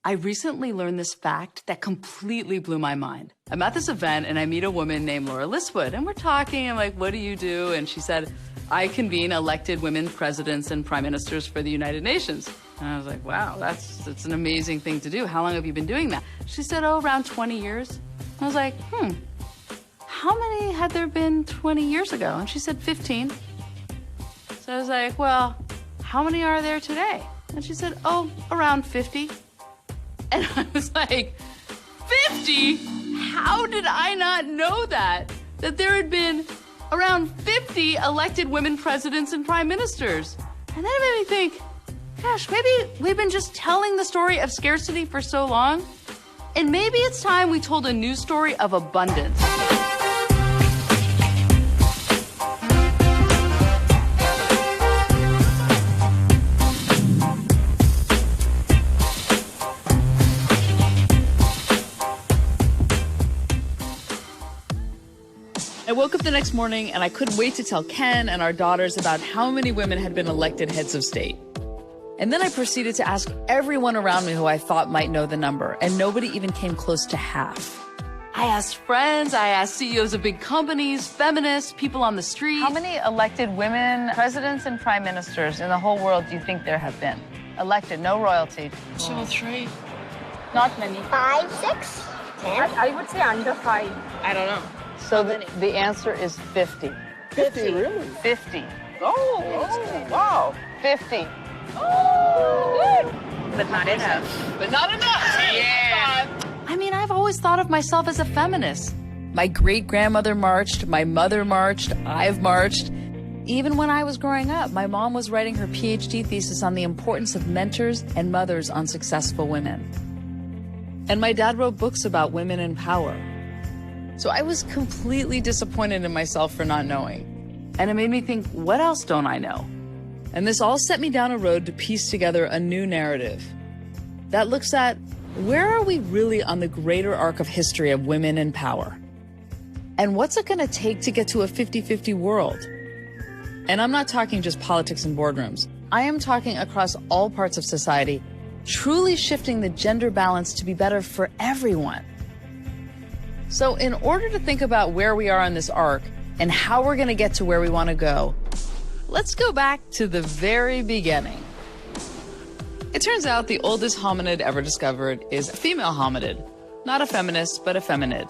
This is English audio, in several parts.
I recently learned this fact that completely blew my mind. I'm at this event and I meet a woman named Laura Listwood, and we're talking. I'm like, what do you do? And she said, I convene elected women presidents and prime ministers for the United Nations. And I was like, wow, that's an amazing thing to do. How long have you been doing that? She said, oh, around 20 years. I was like, how many had there been 20 years ago? And she said 15. So I was like, well, how many are there today? And she said, oh, around 50. And I was like, 50? How did I not know that? That there had been around 50 elected women presidents and prime ministers. And then it made me think, gosh, maybe we've been just telling the story of scarcity for so long. And maybe it's time we told a new story of abundance. I woke up the next morning and I couldn't wait to tell Ken and our daughters about how many women had been elected heads of state. And then I proceeded to ask everyone around me who I thought might know the number, and nobody even came close to half. I asked friends, I asked CEOs of big companies, feminists, people on the street. How many elected women presidents and prime ministers in the whole world do you think there have been? Elected, no royalty. 2 or 3. Not many. 5, 6, 10? I would say under 5. I don't know. So the answer is 50. 50, really? 50. Oh, Wow. 50. Oh, good. But not enough. But not enough. Yeah. I mean, I've always thought of myself as a feminist. My great-grandmother marched, my mother marched, I've marched. Even when I was growing up, my mom was writing her PhD thesis on the importance of mentors and mothers on successful women. And my dad wrote books about women in power. So I was completely disappointed in myself for not knowing. And it made me think, what else don't I know? And this all set me down a road to piece together a new narrative that looks at where are we really on the greater arc of history of women in power? And what's it going to take to get to a 50-50 world? And I'm not talking just politics and boardrooms. I am talking across all parts of society, truly shifting the gender balance to be better for everyone. So in order to think about where we are on this arc and how we're going to get to where we want to go, let's go back to the very beginning. It turns out the oldest hominid ever discovered is a female hominid. Not a feminist, but a feminid.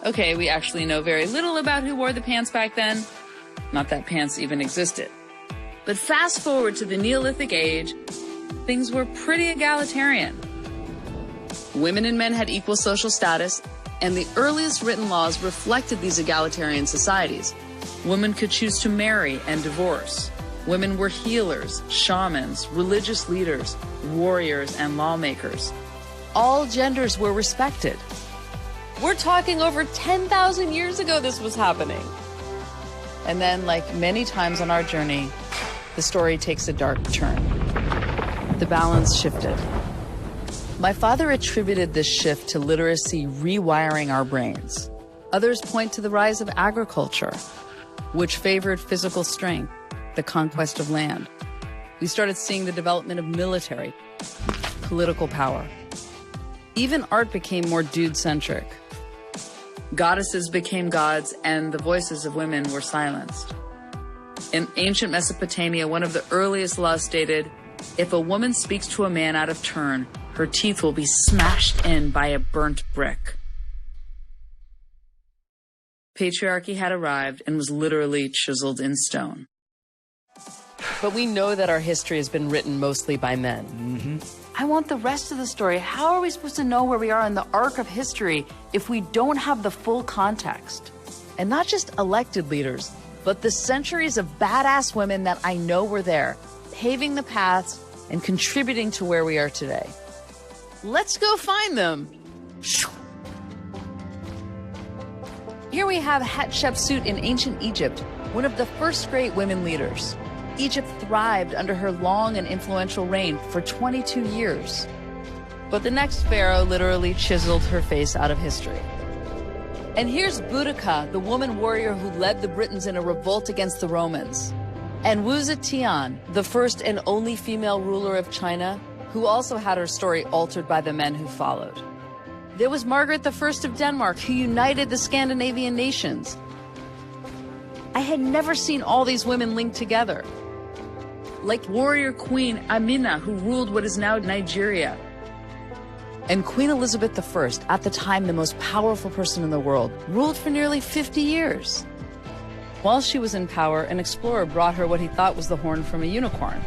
Okay, we actually know very little about who wore the pants back then. Not that pants even existed. But fast forward to the Neolithic age, things were pretty egalitarian. Women and men had equal social status, and the earliest written laws reflected these egalitarian societies. Women could choose to marry and divorce. Women were healers, shamans, religious leaders, warriors, and lawmakers. All genders were respected. We're talking over 10,000 years ago this was happening. And then, like many times on our journey, the story takes a dark turn. The balance shifted. My father attributed this shift to literacy rewiring our brains. Others point to the rise of agriculture, which favored physical strength, the conquest of land. We started seeing the development of military, political power. Even art became more dude-centric. Goddesses became gods, and the voices of women were silenced. In ancient Mesopotamia, one of the earliest laws stated, if a woman speaks to a man out of turn, her teeth will be smashed in by a burnt brick. Patriarchy had arrived and was literally chiseled in stone. But we know that our history has been written mostly by men. I want the rest of the story. How are we supposed to know where we are in the arc of history if we don't have the full context? And not just elected leaders, but the centuries of badass women that I know were there, paving the paths and contributing to where we are today. Let's go find them. Here we have Hatshepsut in ancient Egypt, one of the first great women leaders. Egypt thrived under her long and influential reign for 22 years. But the next pharaoh literally chiseled her face out of history. And here's Boudica, the woman warrior who led the Britons in a revolt against the Romans. And Wu Zetian, the first and only female ruler of China, who also had her story altered by the men who followed. There was Margaret I of Denmark, who united the Scandinavian nations. I had never seen all these women linked together. Like warrior queen Amina, who ruled what is now Nigeria. And Queen Elizabeth I, at the time the most powerful person in the world, ruled for nearly 50 years. While she was in power, an explorer brought her what he thought was the horn from a unicorn.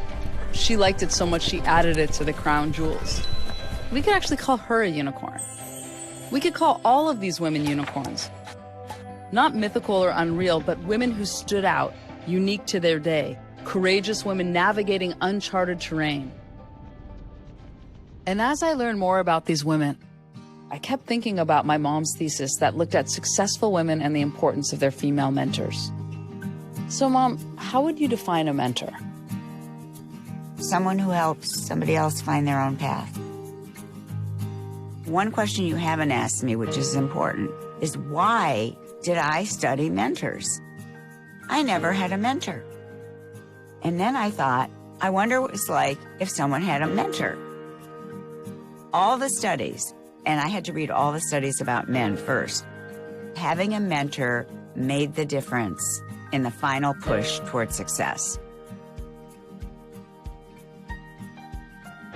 She liked it so much she added it to the crown jewels. We could actually call her a unicorn. We could call all of these women unicorns. Not mythical or unreal, but women who stood out, unique to their day, courageous women navigating uncharted terrain. And as I learned more about these women, I kept thinking about my mom's thesis that looked at successful women and the importance of their female mentors. So, Mom, how would you define a mentor? Someone who helps somebody else find their own path. One question you haven't asked me, which is important, is why did I study mentors? I never had a mentor. And then I thought, I wonder what it's like if someone had a mentor. All the studies, and I had to read all the studies about men first, having a mentor made the difference in the final push toward success.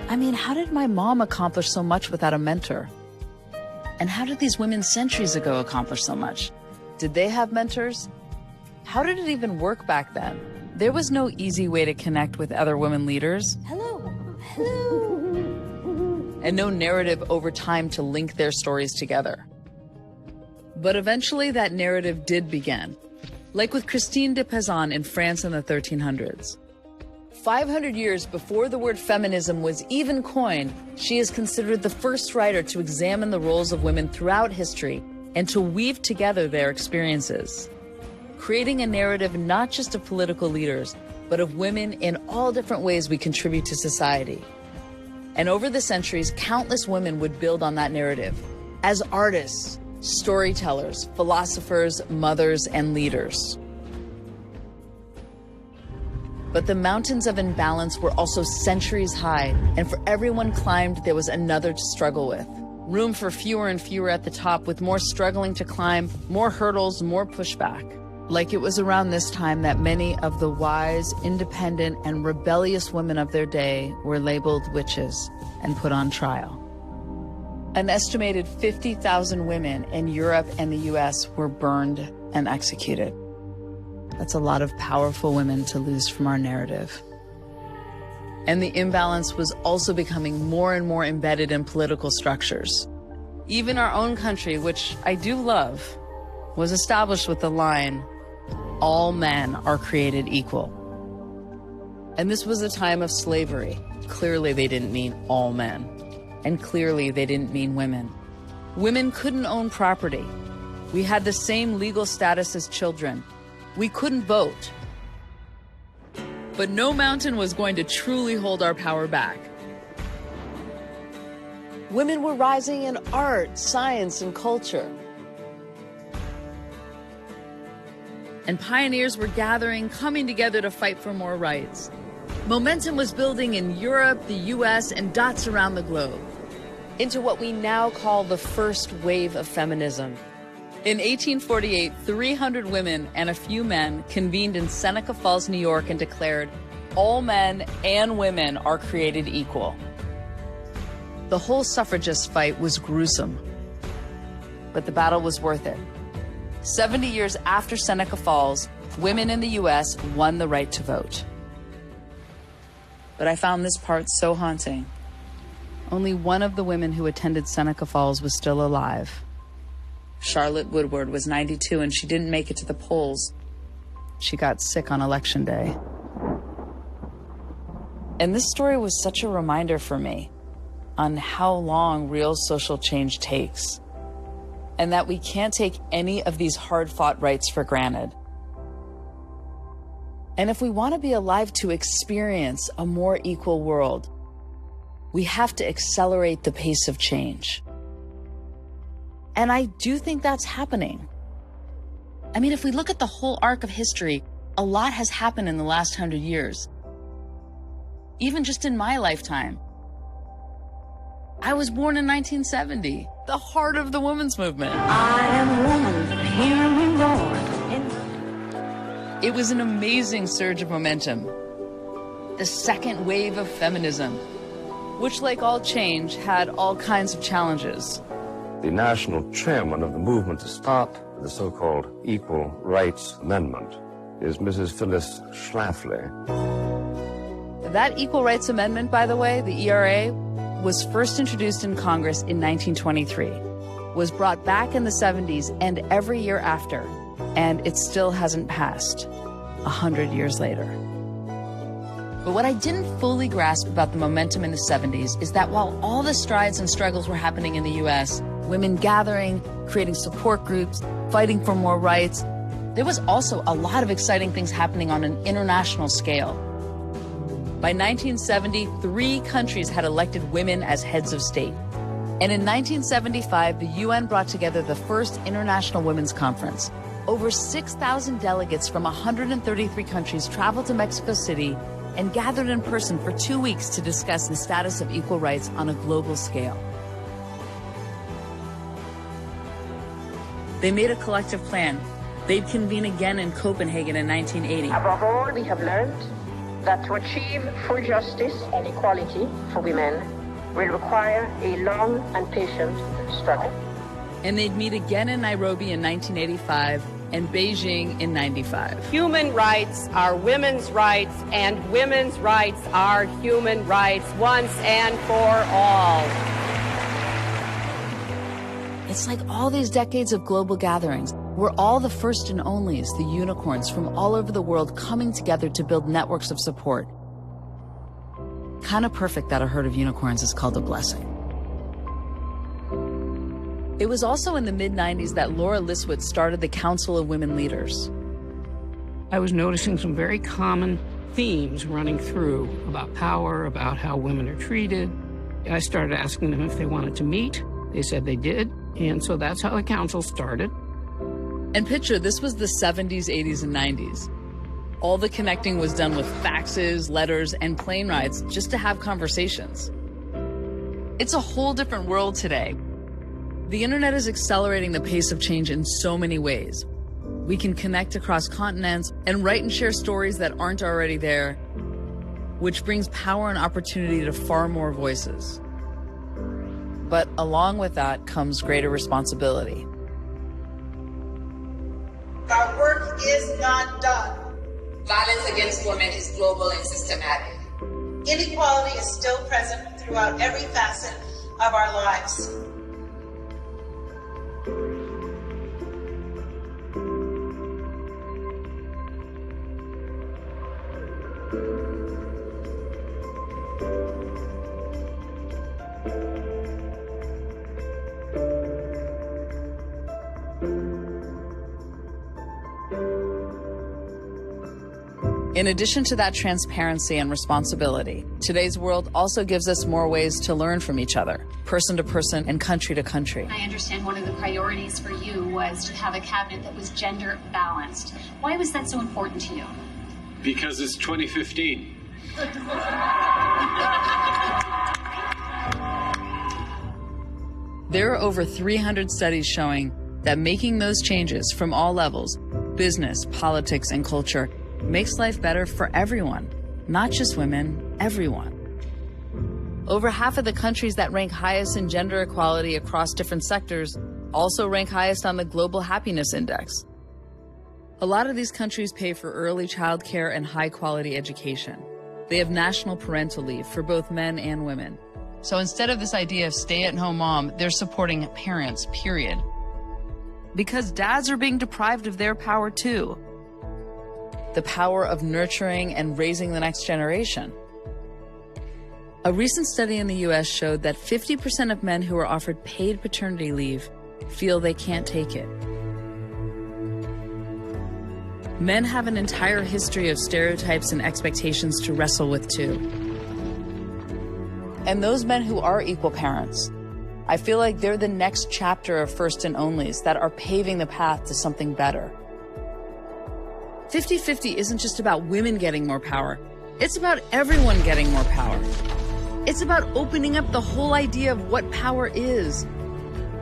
I mean, how did my mom accomplish so much without a mentor? And how did these women centuries ago accomplish so much? Did they have mentors? How did it even work back then? There was no easy way to connect with other women leaders. Hello. Hello. And no narrative over time to link their stories together. But eventually that narrative did begin, like with Christine de Pizan in France in the 1300s. 500 years before the word feminism was even coined, she is considered the first writer to examine the roles of women throughout history and to weave together their experiences, creating a narrative not just of political leaders, but of women in all different ways we contribute to society. And over the centuries, countless women would build on that narrative as artists, storytellers, philosophers, mothers, and leaders. But the mountains of imbalance were also centuries high, and for everyone climbed, there was another to struggle with. Room for fewer and fewer at the top, with more struggling to climb, more hurdles, more pushback. Like it was around this time that many of the wise, independent, and rebellious women of their day were labeled witches and put on trial. An estimated 50,000 women in Europe and the US were burned and executed. That's a lot of powerful women to lose from our narrative. And the imbalance was also becoming more and more embedded in political structures. Even our own country, which I do love, was established with the line, "All men are created equal." And this was a time of slavery. Clearly they didn't mean all men. And clearly they didn't mean women. Women couldn't own property. We had the same legal status as children. We couldn't vote. But no mountain was going to truly hold our power back. Women were rising in art, science, and culture. And pioneers were gathering, coming together to fight for more rights. Momentum was building in Europe, the US, and dots around the globe into what we now call the first wave of feminism. In 1848, 300 women and a few men convened in Seneca Falls, New York, and declared, "All men and women are created equal." The whole suffragist fight was gruesome, but the battle was worth it. 70 years after Seneca Falls, women in the US won the right to vote. But I found this part so haunting. Only one of the women who attended Seneca Falls was still alive. Charlotte Woodward was 92 and she didn't make it to the polls. She got sick on election day. And this story was such a reminder for me on how long real social change takes, and that we can't take any of these hard-fought rights for granted. And if we want to be alive to experience a more equal world, we have to accelerate the pace of change. And I do think that's happening. I mean, if we look at the whole arc of history, a lot has happened in the last 100 years. Even just in my lifetime. I was born in 1970, the heart of the women's movement. I am a woman, hear me roar. It was an amazing surge of momentum. The second wave of feminism, which, like all change, had all kinds of challenges. The national chairman of the movement to stop the so-called Equal Rights Amendment is Mrs. Phyllis Schlafly. That Equal Rights Amendment, by the way, the ERA, was first introduced in Congress in 1923, was brought back in the 70s and every year after, and it still hasn't passed 100 years later. But what I didn't fully grasp about the momentum in the 70s is that while all the strides and struggles were happening in the US, women gathering, creating support groups, fighting for more rights, there was also a lot of exciting things happening on an international scale. By 1970, 3 countries had elected women as heads of state. And in 1975, the UN brought together the first International Women's Conference. Over 6,000 delegates from 133 countries traveled to Mexico City and gathered in person for 2 weeks to discuss the status of equal rights on a global scale. They made a collective plan. They'd convene again in Copenhagen in 1980. Above all, we have learned that to achieve full justice and equality for women will require a long and patient struggle. And they'd meet again in Nairobi in 1985 and Beijing in 95. Human rights are women's rights, and women's rights are human rights once and for all. It's like all these decades of global gatherings were all the first and onlys, the unicorns from all over the world coming together to build networks of support. Kind of perfect that a herd of unicorns is called a blessing. It was also in the mid-90s that Laura Liswitz started the Council of Women Leaders. I was noticing some very common themes running through about power, about how women are treated. I started asking them if they wanted to meet. They said they did, and so that's how the council started. And picture, this was the 70s, 80s, and 90s. All the connecting was done with faxes, letters, and plane rides just to have conversations. It's a whole different world today. The internet is accelerating the pace of change in so many ways. We can connect across continents and write and share stories that aren't already there, which brings power and opportunity to far more voices. But along with that comes greater responsibility. Our work is not done. Violence against women is global and systematic. Inequality is still present throughout every facet of our lives. In addition to that transparency and responsibility, today's world also gives us more ways to learn from each other, person to person and country to country. I understand one of the priorities for you was to have a cabinet that was gender balanced. Why was that so important to you? Because it's 2015. There are over 300 studies showing that making those changes from all levels, business, politics, and culture, makes life better for everyone, not just women, everyone. Over half of the countries that rank highest in gender equality across different sectors also rank highest on the Global Happiness Index. A lot of these countries pay for early child care and high-quality education. They have national parental leave for both men and women. So instead of this idea of stay-at-home mom, they're supporting parents, period. Because dads are being deprived of their power too. The power of nurturing and raising the next generation. A recent study in the US showed that 50% of men who are offered paid paternity leave feel they can't take it. Men have an entire history of stereotypes and expectations to wrestle with too. And those men who are equal parents, I feel like they're the next chapter of first and onlys that are paving the path to something better. 50-50 isn't just about women getting more power. It's about everyone getting more power. It's about opening up the whole idea of what power is.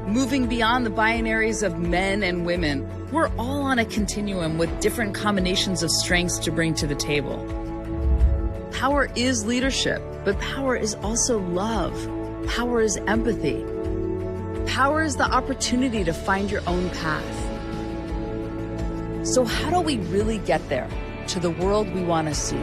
Moving beyond the binaries of men and women. We're all on a continuum with different combinations of strengths to bring to the table. Power is leadership, but power is also love. Power is empathy. Power is the opportunity to find your own path. So how do we really get there, to the world we want to see?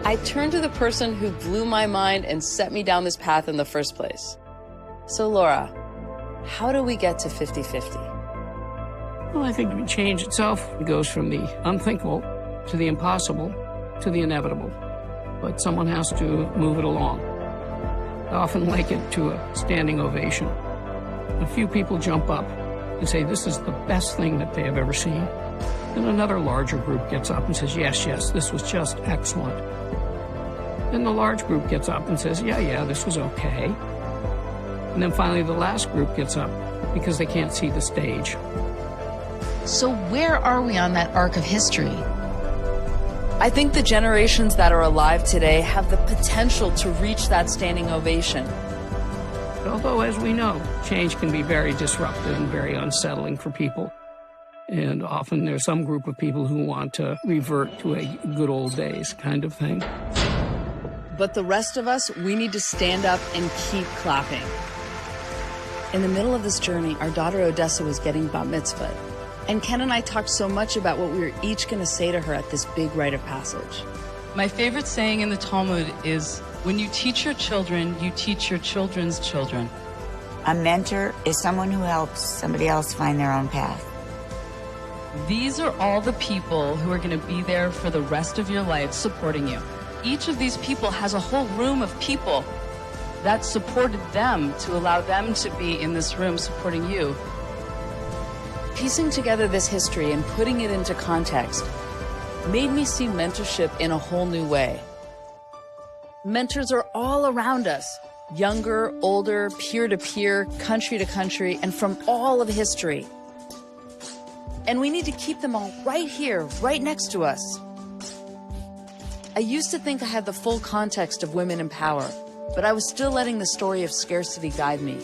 I turned to the person who blew my mind and set me down this path in the first place. So Laura, how do we get to 50-50? Well, I think change itself goes from the unthinkable to the impossible to the inevitable. But someone has to move it along. I often liken it to a standing ovation. A few people jump up and say this is the best thing that they have ever seen. Then another larger group gets up and says, yes, this was just excellent. Then the large group gets up and says, yeah, this was okay. And then finally the last group gets up because they can't see the stage. So where are we on that arc of history? I think the generations that are alive today have the potential to reach that standing ovation. Although, as we know, change can be very disruptive and very unsettling for people. And often there's some group of people who want to revert to a good old days kind of thing. But the rest of us, we need to stand up and keep clapping. In the middle of this journey, our daughter Odessa was getting bat mitzvah. And Ken and I talked so much about what we were each going to say to her at this big rite of passage. My favorite saying in the Talmud is, when you teach your children, you teach your children's children. A mentor is someone who helps somebody else find their own path. These are all the people who are going to be there for the rest of your life supporting you. Each of these people has a whole room of people that supported them to allow them to be in this room supporting you. Piecing together this history and putting it into context made me see mentorship in a whole new way. Mentors are all around us, younger, older, peer-to-peer, country-to-country, and from all of history. And we need to keep them all right here, right next to us. I used to think I had the full context of women in power, but I was still letting the story of scarcity guide me.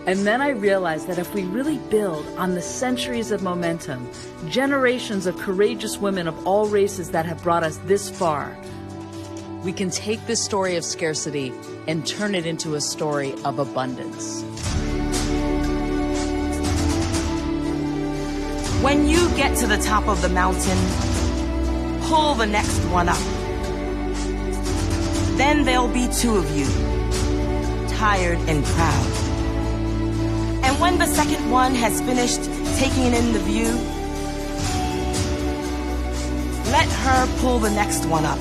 And then I realized that if we really build on the centuries of momentum, generations of courageous women of all races that have brought us this far, we can take this story of scarcity and turn it into a story of abundance. When you get to the top of the mountain, pull the next one up. Then there'll be two of you, tired and proud. And when the second one has finished taking in the view, let her pull the next one up.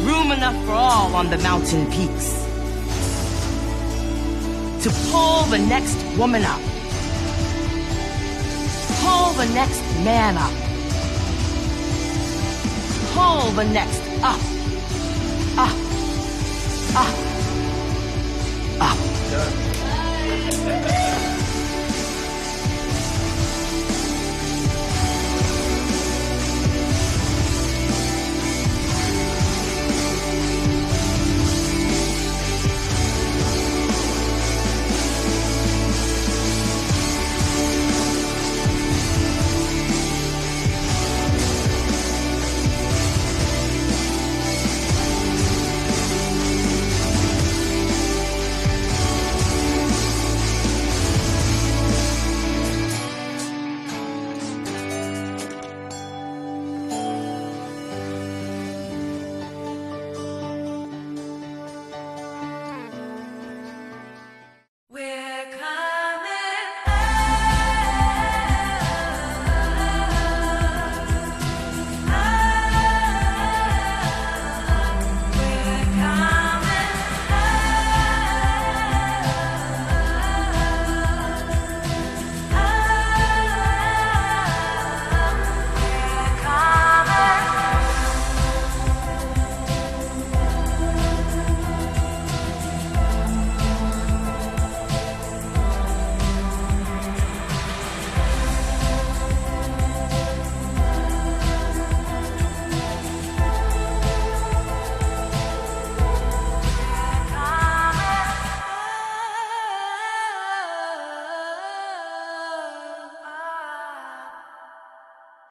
Room enough for all on the mountain peaks. To pull the next woman up. Pull the next man up. Pull the next up. Up. Up.